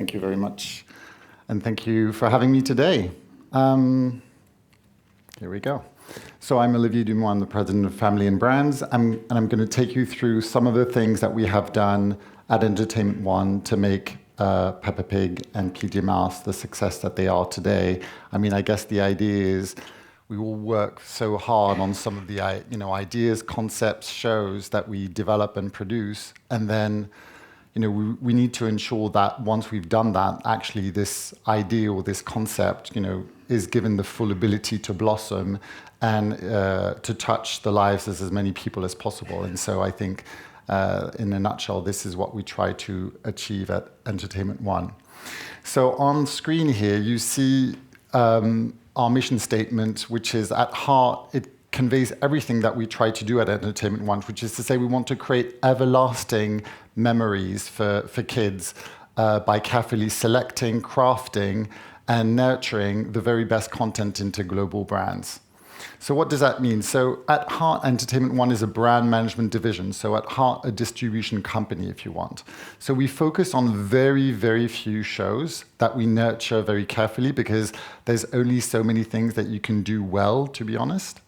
Thank you very much. And thank you for having me today. Here we go. So I'm Olivier Dumont, I'm the president of Family and Brands, and I'm going to take you through some of the things that we have done at Entertainment One to make Peppa Pig and PJ Masks the success that they are today. I mean, I guess the idea is we will work so hard on some of the ideas, concepts, shows that we develop and produce, and then we need to ensure that once we've done that, actually this idea or this concept is given the full ability to blossom and to touch the lives of as many people as possible. And so I think in a nutshell, this is what we try to achieve at Entertainment One. So on screen here, you see our mission statement, which is at heart, it conveys everything that we try to do at Entertainment One, which is to say we want to create everlasting memories for kids by carefully selecting, crafting, and nurturing the very best content into global brands. So what does that mean? So at heart, Entertainment One is a brand management division. So at heart, a distribution company, if you want. So we focus on very, very few shows that we nurture very carefully because there's only so many things that you can do well, to be honest.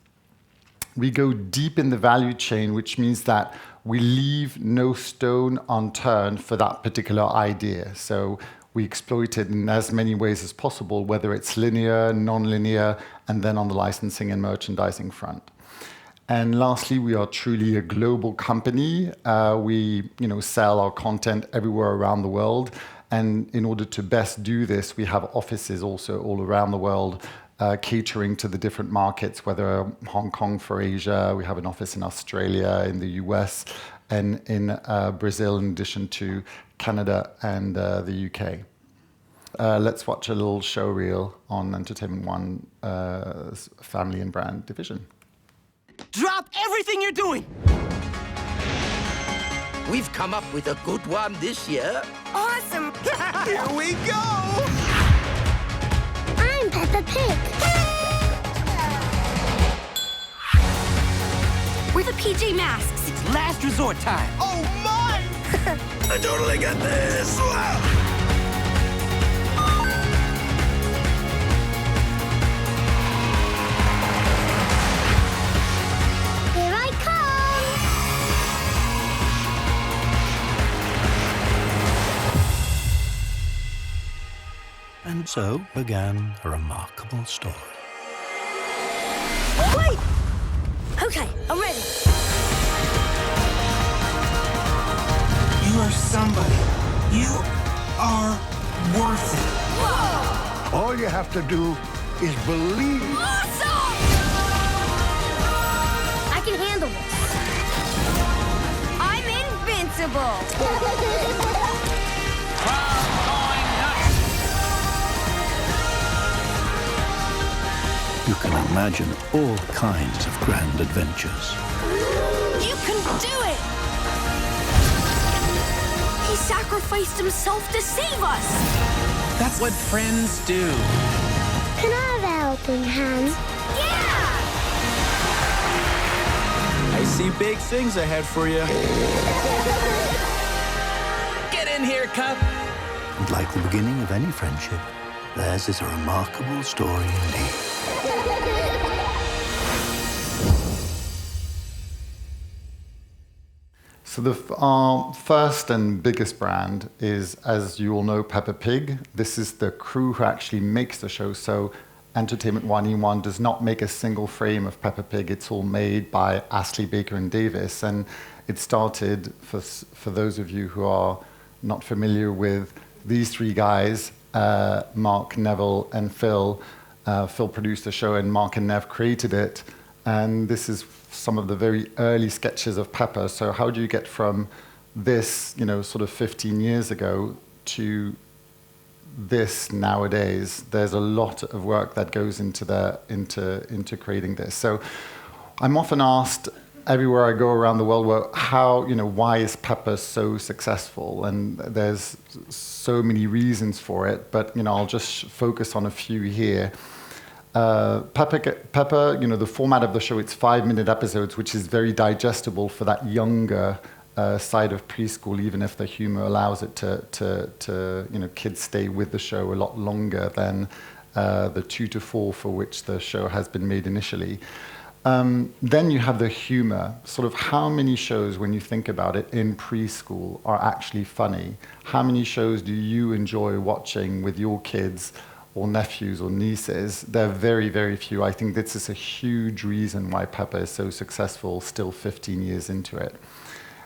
We go deep in the value chain, which means that we leave no stone unturned for that particular idea. So we exploit it in as many ways as possible, whether it's linear, non-linear, and then on the licensing and merchandising front. And lastly, we are truly a global company. We sell our content everywhere around the world. And in order to best do this, we have offices also all around the world, catering to the different markets, whether Hong Kong for Asia, we have an office in Australia, in the US, and in Brazil, in addition to Canada and the UK. Let's watch a little show reel on Entertainment One Family and Brand division. Drop everything you're doing! We've come up with a good one this year. Awesome! Here we go! I'm Peppa Pig. We're the PJ Masks. It's last resort time. Oh, my! I totally get this! Here I come! And so began a remarkable story. Wait! Okay, I'm ready. You are somebody. You are worth it. Whoa! All you have to do is believe. Awesome! I can handle this. I'm invincible. You can imagine all kinds of grand adventures. You can do it! He sacrificed himself to save us! That's what friends do. Can I have a helping hand? Yeah! I see big things ahead for you. Get in here, Cup. And like the beginning of any friendship, theirs is a remarkable story indeed. So our first and biggest brand is, as you all know, Peppa Pig. This is the crew who actually makes the show. So Entertainment One does not make a single frame of Peppa Pig. It's all made by Astley, Baker and Davis. And it started, for those of you who are not familiar with these three guys, Mark, Neville and Phil. Phil produced the show and Mark and Nev created it. And this is some of the very early sketches of Peppa. So how do you get from this, sort of 15 years ago to this nowadays? There's a lot of work that goes into creating this. So I'm often asked everywhere I go around the world, well, why is Peppa so successful? And there's so many reasons for it, but I'll just focus on a few here. Peppa, the format of the show, it's 5-minute episodes, which is very digestible for that younger side of preschool, even if the humor allows it to kids stay with the show a lot longer than the 2 to 4 for which the show has been made initially. Then you have the humor. Sort of how many shows, when you think about it, in preschool are actually funny? How many shows do you enjoy watching with your kids or nephews or nieces? They're very, very few. I think this is a huge reason why Peppa is so successful still 15 years into it.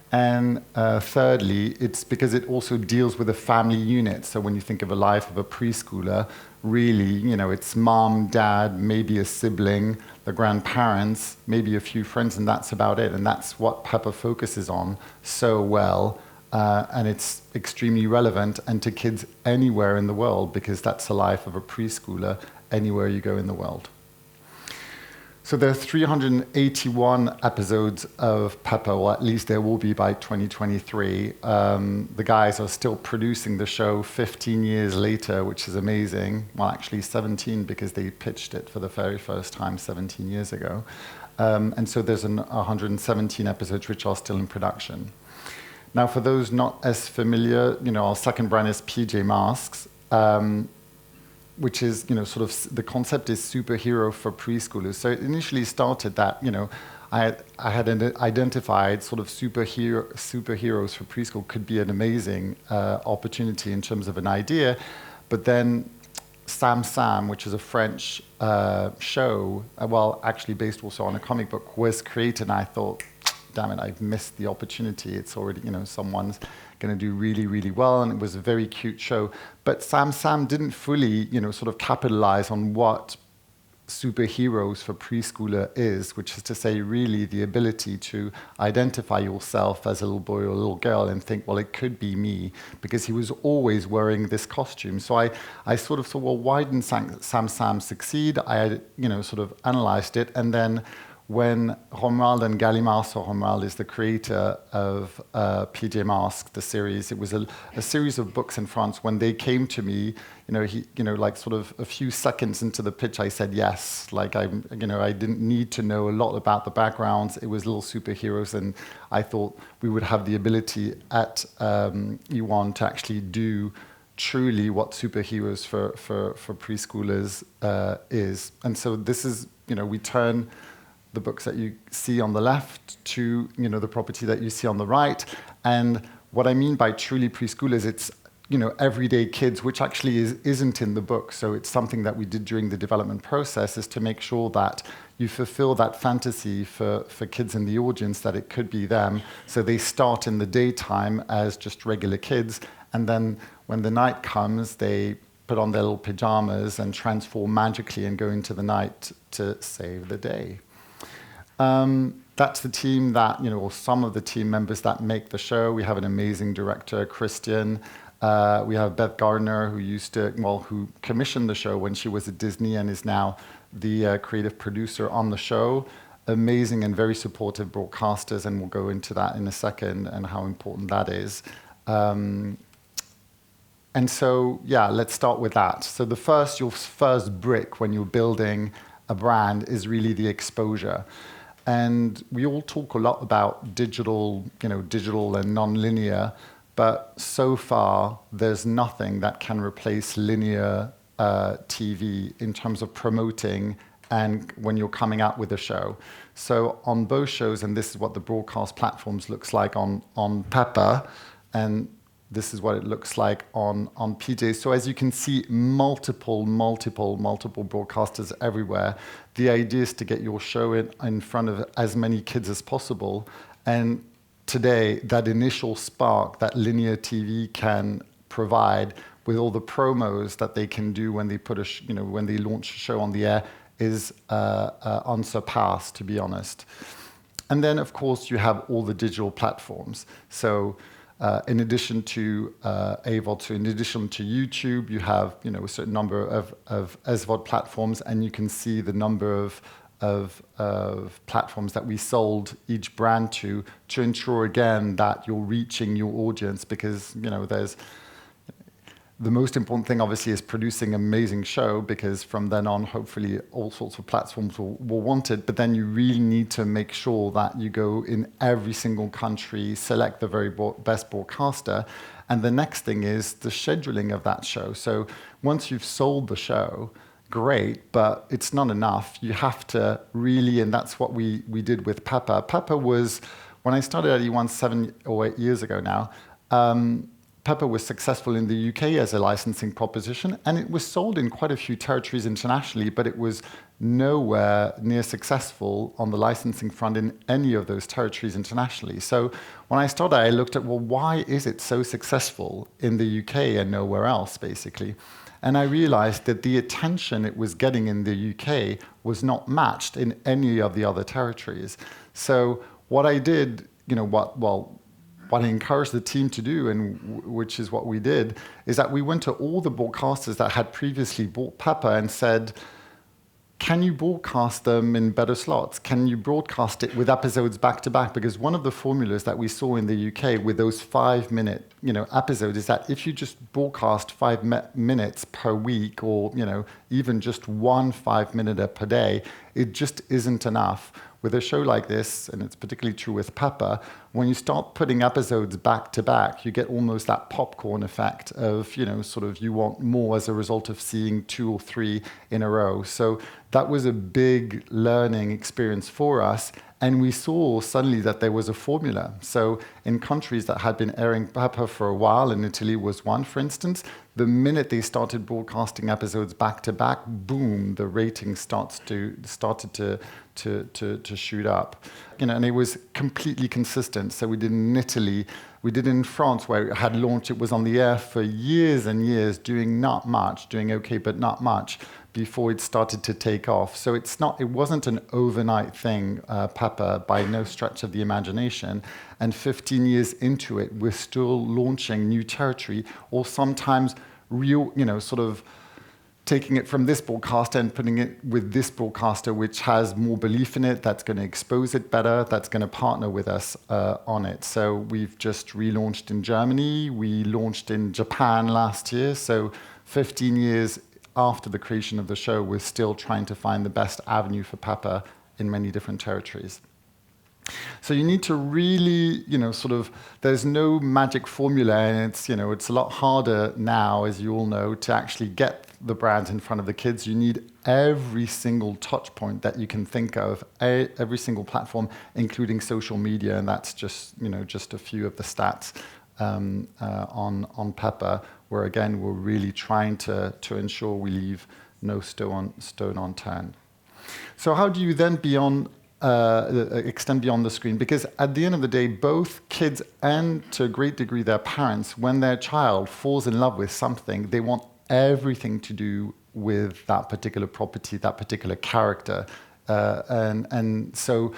And thirdly, it's because it also deals with a family unit. So when you think of a life of a preschooler, really, it's mom, dad, maybe a sibling, the grandparents, maybe a few friends, and that's about it. And that's what Peppa focuses on so well. And it's extremely relevant and to kids anywhere in the world, because that's the life of a preschooler anywhere you go in the world. So there are 381 episodes of Peppa, or at least there will be by 2023. The guys are still producing the show 15 years later, which is amazing. Well, actually 17, because they pitched it for the very first time 17 years ago. And so there's 117 episodes which are still in production. Now, for those not as familiar, our second brand is PJ Masks. Which is, sort of the concept is superhero for preschoolers. So it initially started that, I had identified sort of superheroes for preschool could be an amazing opportunity in terms of an idea. But then Sam, which is a French show, actually based also on a comic book, was created, and I thought, damn it, I've missed the opportunity. It's already, someone's going to do really, really well, and it was a very cute show. But Sam didn't fully, sort of capitalize on what superheroes for preschooler is, which is to say, really the ability to identify yourself as a little boy or a little girl and think, well, it could be me, because he was always wearing this costume. So I sort of thought, well, why didn't Sam succeed? I, sort of analyzed it, and then when Romuald and Gallimard, so Romuald is the creator of PJ Masks, the series. It was a series of books in France. When they came to me, like sort of a few seconds into the pitch, I said yes. Like I didn't need to know a lot about the backgrounds. It was little superheroes, and I thought we would have the ability at E1 to actually do truly what superheroes for preschoolers is. And so this is, we turn the books that you see on the left to the property that you see on the right. And what I mean by truly preschoolers, it's everyday kids, which actually isn't in the book. So it's something that we did during the development process, is to make sure that you fulfill that fantasy for kids in the audience, that it could be them. So they start in the daytime as just regular kids, and then when the night comes, they put on their little pajamas and transform magically and go into the night to save the day. That's the team that, or some of the team members that make the show. We have an amazing director, Christian. We have Beth Gardner, who commissioned the show when she was at Disney and is now the creative producer on the show. Amazing and very supportive broadcasters, and we'll go into that in a second and how important that is. And so, let's start with that. So your first brick when you're building a brand is really the exposure. And we all talk a lot about digital and non-linear, but so far there's nothing that can replace linear TV in terms of promoting and when you're coming out with a show. So on both shows, and this is what the broadcast platforms looks like on Peppa, and this is what it looks like on PJ. So as you can see, multiple broadcasters everywhere. The idea is to get your show in front of as many kids as possible. And today, that initial spark that linear TV can provide with all the promos that they can do when they put when they launch a show on the air is unsurpassed, to be honest. And then, of course, you have all the digital platforms. So in addition to AVOD, in addition to YouTube, you have a certain number of SVOD platforms, and you can see the number of platforms that we sold each brand to ensure again that you're reaching your audience, because the most important thing, obviously, is producing an amazing show, because from then on, hopefully, all sorts of platforms will want it. But then you really need to make sure that you go in every single country, select the very best broadcaster. And the next thing is the scheduling of that show. So once you've sold the show, great, but it's not enough. You have to really, and that's what we did with Peppa. Peppa was, when I started at E1 7 or 8 years ago now, Peppa was successful in the UK as a licensing proposition, and it was sold in quite a few territories internationally, but it was nowhere near successful on the licensing front in any of those territories internationally. So when I started, I looked at, well, why is it so successful in the UK and nowhere else, basically? And I realized that the attention it was getting in the UK was not matched in any of the other territories. So what I did, what I encouraged the team to do, and which is what we did, is that we went to all the broadcasters that had previously bought Peppa and said, can you broadcast them in better slots? Can you broadcast it with episodes back to back? Because one of the formulas that we saw in the UK with those 5-minute, episodes is that if you just broadcast 5 minutes per week, or, even just 1 5-minute per day, it just isn't enough. With a show like this, and it's particularly true with Peppa, when you start putting episodes back to back, you get almost that popcorn effect of, you want more as a result of seeing 2 or 3 in a row. So that was a big learning experience for us. And we saw suddenly that there was a formula. So in countries that had been airing Peppa for a while, and Italy was one, for instance, the minute they started broadcasting episodes back to back, boom, the ratings started to shoot up. And it was completely consistent. So we did in Italy, we did in France, where it had launched, it was on the air for years and years, doing not much, doing okay, but not much, before it started to take off. So it wasn't an overnight thing, Peppa, by no stretch of the imagination. And 15 years into it, we're still launching new territory, or sometimes taking it from this broadcaster and putting it with this broadcaster, which has more belief in it, that's going to expose it better, that's going to partner with us on it. So we've just relaunched in Germany. We launched in Japan last year. So 15 years after the creation of the show, we're still trying to find the best avenue for Peppa in many different territories. So you need to really, there's no magic formula, and it's a lot harder now, as you all know, to actually get the brands in front of the kids. You need every single touch point that you can think of, every single platform, including social media, and that's just a few of the stats on Peppa, where again we're really trying to ensure we leave no stone unturned. So how do you then extend beyond the screen? Because at the end of the day, both kids and to a great degree their parents, when their child falls in love with something, they want everything to do with that particular property, that particular character, and so.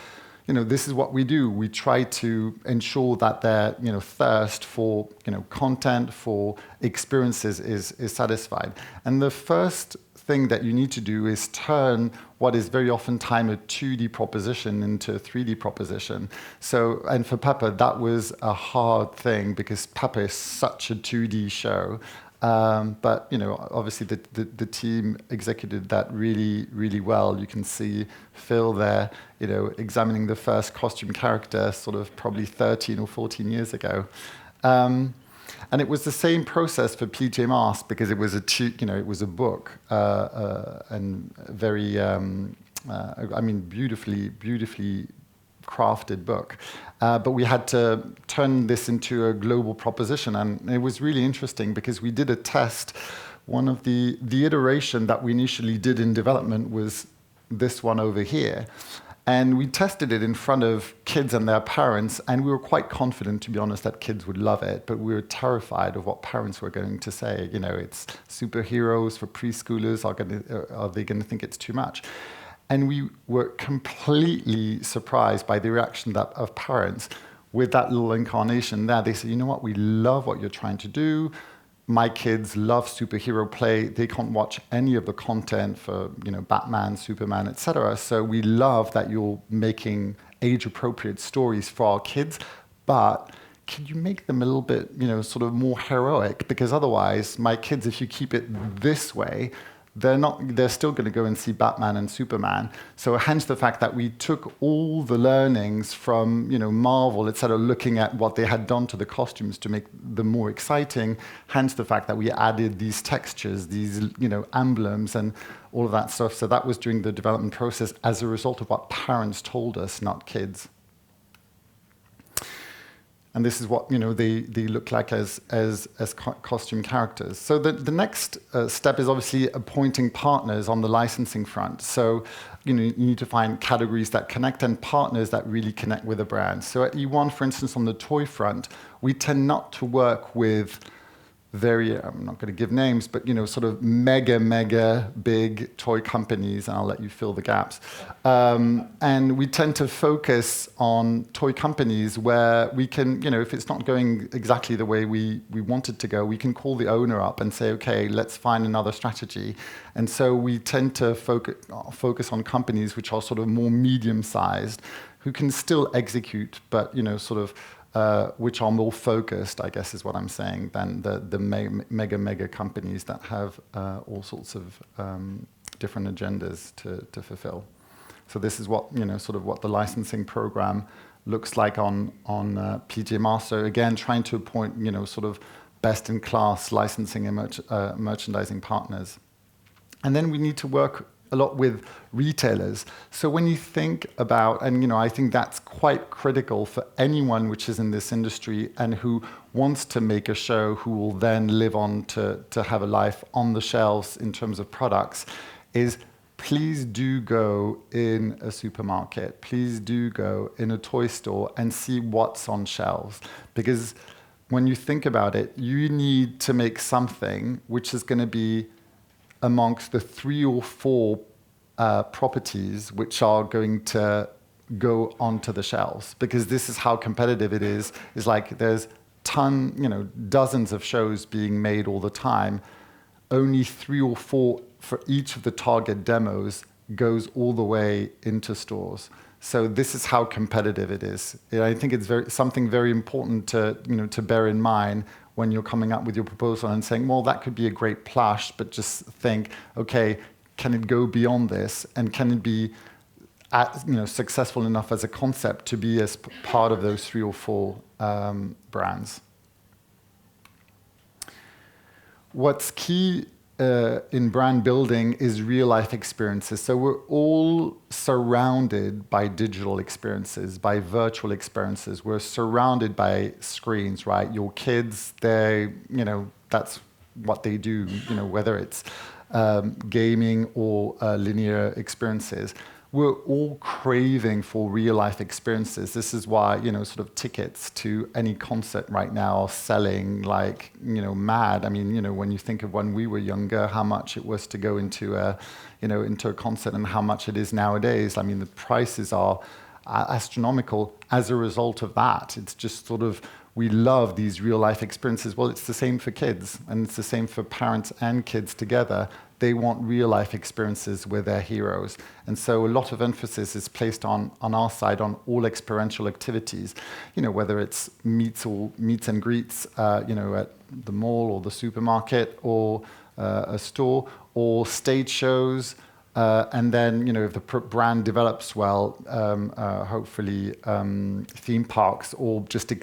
This is what we do. We try to ensure that their, thirst for, content, for experiences is satisfied. And the first thing that you need to do is turn what is very often time a 2D proposition into a 3D proposition. So, and for Peppa, that was a hard thing, because Peppa is such a 2D show. But obviously the team executed that really, really well. You can see Phil there, examining the first costume character, sort of probably 13 or 14 years ago. And it was the same process for PJ Masks, because it was it was a book, and very, beautifully crafted book. But we had to turn this into a global proposition. And it was really interesting, because we did a test. One of the iteration that we initially did in development was this one over here. And we tested it in front of kids and their parents, and we were quite confident, to be honest, that kids would love it, but we were terrified of what parents were going to say. It's superheroes for preschoolers. Are they going to think it's too much? And we were completely surprised by the reaction of parents with that little incarnation there. They said, you know what, we love what you're trying to do. My kids love superhero play. They can't watch any of the content for, Batman, Superman, etc. So we love that you're making age-appropriate stories for our kids, but can you make them a little bit, sort of more heroic? Because otherwise, my kids, if you keep it this way, they're still going to go and see Batman and Superman. So hence the fact that we took all the learnings from, Marvel, instead of looking at what they had done to the costumes to make them more exciting, hence the fact that we added these textures, these, emblems and all of that stuff. So that was during the development process as a result of what parents told us, not kids. And this is what they look like as costume characters. So the next step is obviously appointing partners on the licensing front. So you need to find categories that connect and partners that really connect with a brand. So at E1, for instance, on the toy front, we tend not to work with I'm not going to give names, but sort of mega big toy companies, and I'll let you fill the gaps. And we tend to focus on toy companies where we can, if it's not going exactly the way we want it to go, we can call the owner up and say, okay, let's find another strategy. And so we tend to focus on companies which are sort of more medium-sized, who can still execute, but which are more focused, I guess is what I'm saying, than the mega companies that have all sorts of different agendas to fulfill. So this is what, sort of what the licensing program looks like on PJ Masks. Again, trying to appoint, sort of best-in-class licensing and merchandising partners. And then we need to work a lot with retailers. So when you think about, and I think that's quite critical for anyone which is in this industry and who wants to make a show, who will then live on to have a life on the shelves in terms of products, is please do go in a supermarket, please do go in a toy store and see what's on shelves. Because when you think about it, you need to make something which is going to be amongst the 3 or 4 properties which are going to go onto the shelves, because this is how competitive it is. It's like there's dozens of shows being made all the time. Only 3 or 4 for each of the target demos goes all the way into stores. So this is how competitive it is. I think it's something very important to bear in mind when you're coming up with your proposal and saying, well, that could be a great plush, but just think, okay, can it go beyond this? And can it be successful enough as a concept to be as part of those 3 or 4 brands? What's key in brand building is real-life experiences. So we're all surrounded by digital experiences, by virtual experiences. We're surrounded by screens, right? Your kids, that's what they do, whether it's gaming or linear experiences. We're all craving for real-life experiences. This is why, sort of tickets to any concert right now are selling like, mad. I mean, when you think of when we were younger, how much it was to go into a concert and how much it is nowadays. I mean, the prices are astronomical as a result of that. It's just sort of, we love these real-life experiences. Well, it's the same for kids, and it's the same for parents and kids together. They want real-life experiences with their heroes. And so a lot of emphasis is placed on our side on all experiential activities, whether it's meets and greets, at the mall or the supermarket or a store, or stage shows. And then, if the brand develops well, hopefully theme parks, or just,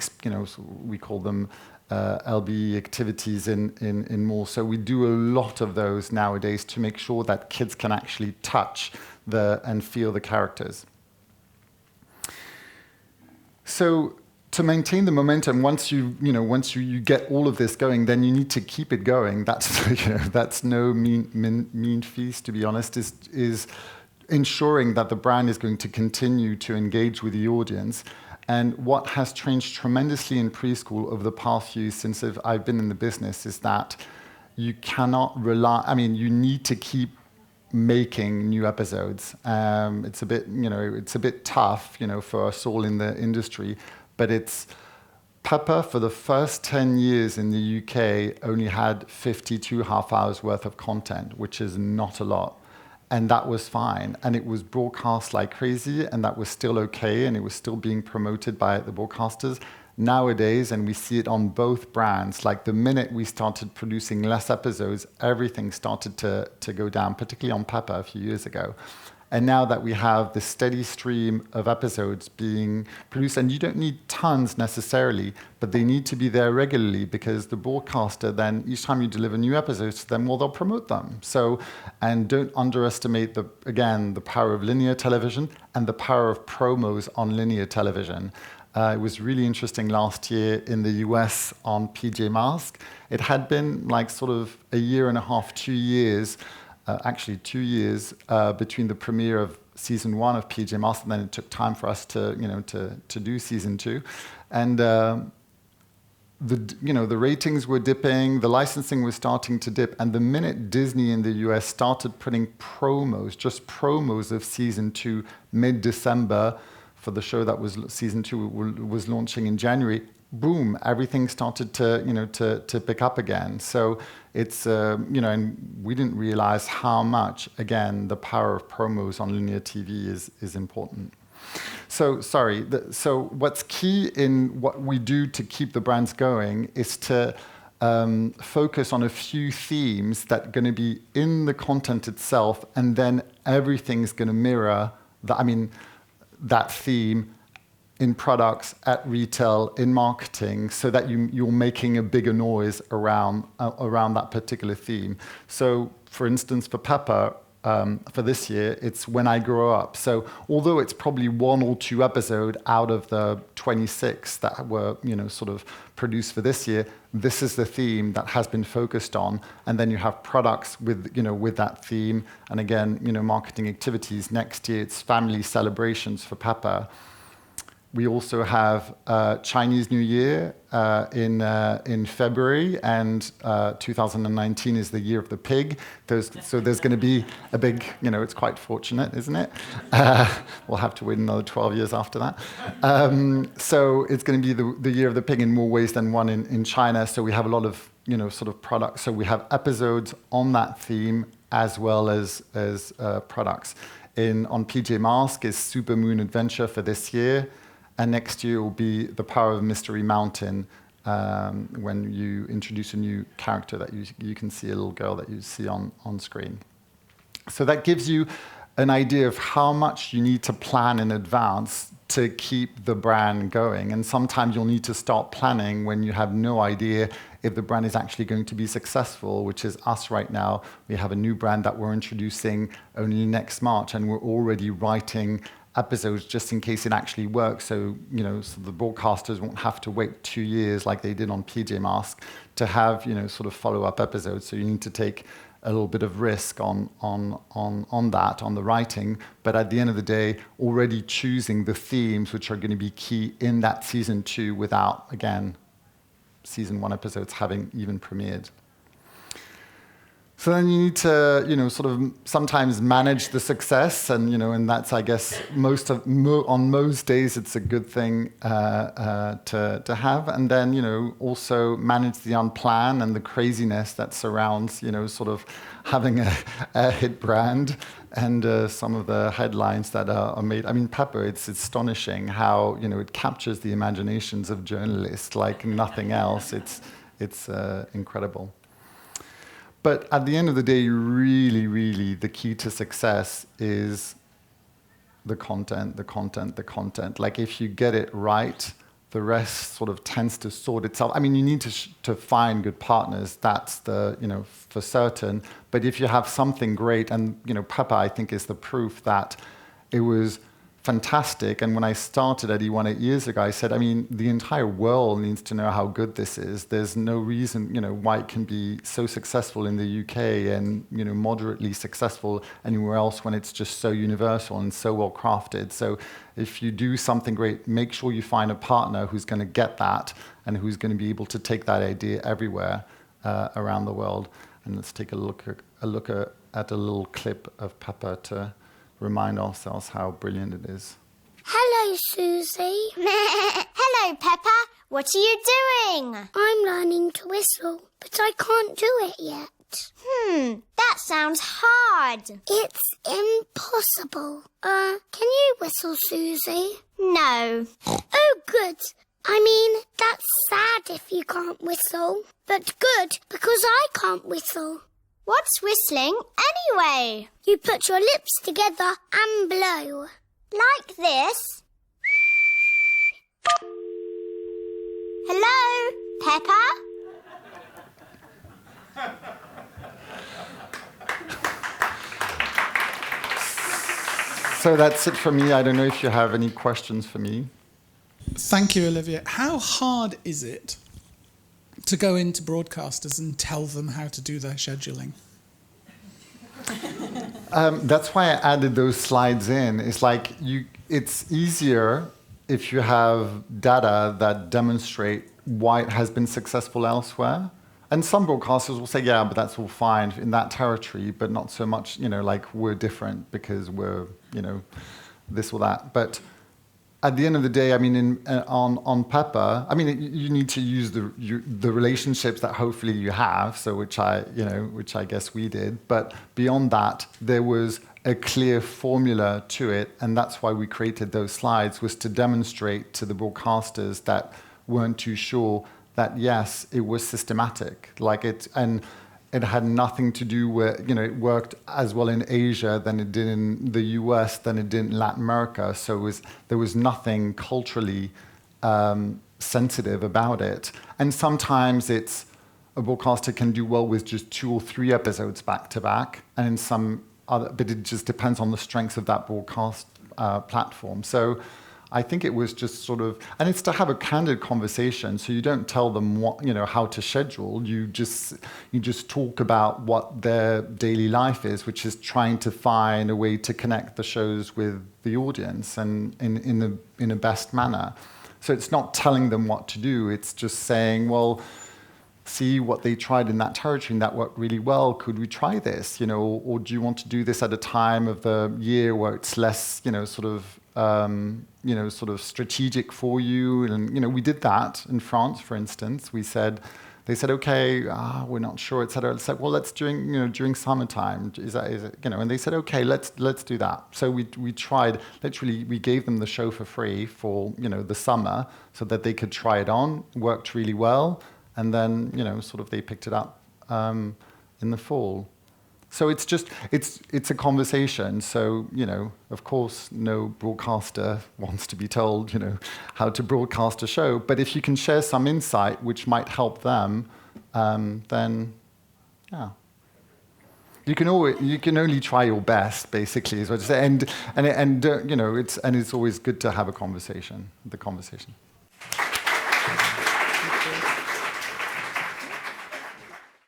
we call them LB activities in malls. So we do a lot of those nowadays to make sure that kids can actually touch and feel the characters. So to maintain the momentum, once you get all of this going, then you need to keep it going. That's no mean feast, to be honest. Is ensuring that the brand is going to continue to engage with the audience. And what has changed tremendously in preschool over the past few years since I've been in the business is that you cannot rely. I mean, you need to keep making new episodes. It's a bit tough, for us all in the industry. But Peppa, for the first 10 years in the UK, only had 52 half hours worth of content, which is not a lot. And that was fine. And it was broadcast like crazy, and that was still okay, and it was still being promoted by the broadcasters. nowadays, and we see it on both brands, like the minute we started producing less episodes, everything started to go down, particularly on Peppa a few years ago. And now that we have this steady stream of episodes being produced, and you don't need tons necessarily, but they need to be there regularly, because the broadcaster then, each time you deliver new episodes to them, well, they'll promote them. So, and don't underestimate the power of linear television and the power of promos on linear television. It was really interesting last year in the US on PJ Masks. It had been like sort of a year and a half, 2 years, actually 2 years between the premiere of season 1 of PJ Masks, and then it took time for us to do season 2, and the ratings were dipping, the licensing was starting to dip, and the minute Disney in the US started putting just promos of season 2 mid-December for the show that was season 2 was launching in January, boom, everything started to pick up again. So it's, and we didn't realize how much, again, the power of promos on linear TV is important. So, so what's key in what we do to keep the brands going is to focus on a few themes that are going to be in the content itself, and then everything's going to mirror that theme in products, at retail, in marketing, so that you're making a bigger noise around that particular theme. So, for instance, for Peppa, for this year, it's When I Grow Up. So, although it's probably 1 or 2 episodes out of the 26 that were, sort of produced for this year, this is the theme that has been focused on. And then you have products with that theme. And again, marketing activities. Next year, it's family celebrations for Peppa. We also have Chinese New Year in February, and 2019 is the Year of the Pig. So there's going to be a big, it's quite fortunate, isn't it? We'll have to wait another 12 years after that. So it's going to be the Year of the Pig in more ways than one in China. So we have a lot of, sort of products. So we have episodes on that theme as well as products. On PJ Masks is Super Moon Adventure for this year. And next year will be The Power of Mystery Mountain, when you introduce a new character that you can see, a little girl that you see on screen. So that gives you an idea of how much you need to plan in advance to keep the brand going. And sometimes you'll need to start planning when you have no idea if the brand is actually going to be successful, which is us right now. We have a new brand that we're introducing only next March, and we're already writing episodes just in case it actually works, so so the broadcasters won't have to wait 2 years like they did on PJ Masks to have sort of follow-up episodes. So you need to take a little bit of risk on the writing, but at the end of the day, already choosing the themes which are going to be key in that season 2 without, again, season 1 episodes having even premiered. So then you need to, sort of sometimes manage the success, and and that's, I guess, on most days it's a good thing to have, and then also manage the unplanned and the craziness that surrounds sort of having a hit brand, and some of the headlines that are made. I mean, Peppa, it's astonishing how it captures the imaginations of journalists like nothing else. It's incredible. But at the end of the day, really, the key to success is the content. Like, if you get it right, the rest sort of tends to sort itself. I mean, you need to find good partners. That's for certain. But if you have something great, and Peppa, I think, is the proof that it was fantastic. And when I started at E1 8 years ago, I said, I mean, the entire world needs to know how good this is. There's no reason, why it can be so successful in the UK and, moderately successful anywhere else when it's just so universal and so well crafted. So if you do something great, make sure you find a partner who's going to get that and who's going to be able to take that idea everywhere around the world. And let's take a look at a little clip of Peppa to remind ourselves how brilliant it is. Hello, Susie. Hello, Peppa. What are you doing? I'm learning to whistle, but I can't do it yet. That sounds hard. It's impossible. Can you whistle, Susie? No. Oh, good. I mean, if you can't whistle, but good because I can't whistle. What's whistling anyway? You put your lips together and blow. Like this? Hello, Peppa? So that's it for me. I don't know if you have any questions for me. Thank you, Olivier. How hard is it to go into broadcasters and tell them how to do their scheduling? That's why I added those slides in. It's like it's easier if you have data that demonstrate why it has been successful elsewhere. And some broadcasters will say, yeah, but that's all fine in that territory, but not so much, like we're different because we're, this or that. But at the end of the day, I mean, on Peppa, I mean, you need to use the relationships that hopefully you have. So which I guess we did. But beyond that, there was a clear formula to it, and that's why we created those slides, was to demonstrate to the broadcasters that weren't too sure that yes, it was systematic, and it had nothing to do with, it worked as well in Asia than it did in the US, than it did in Latin America. So there was nothing culturally sensitive about it. And sometimes a broadcaster can do well with just 2 or 3 episodes back to back, and in some other, but it just depends on the strengths of that broadcast platform. So I think it was just sort of, and it's to have a candid conversation. So you don't tell them what, how to schedule. You just talk about what their daily life is, which is trying to find a way to connect the shows with the audience and in a best manner. So it's not telling them what to do. It's just saying, well, see what they tried in that territory and that worked really well. Could we try this? Or do you want to do this at a time of the year where it's less, sort of strategic for you? And we did that in France, for instance. They said, okay, we're not sure, et cetera. It's like, well, let's during summertime. Is it? And they said, okay, let's do that. So we tried. Literally, we gave them the show for free for the summer so that they could try it on. Worked really well, and then they picked it up in the fall. So it's a conversation. So, of course, no broadcaster wants to be told, how to broadcast a show. But if you can share some insight which might help them, then, yeah. You can only try your best, basically, is what I say. And it's always good to have the conversation.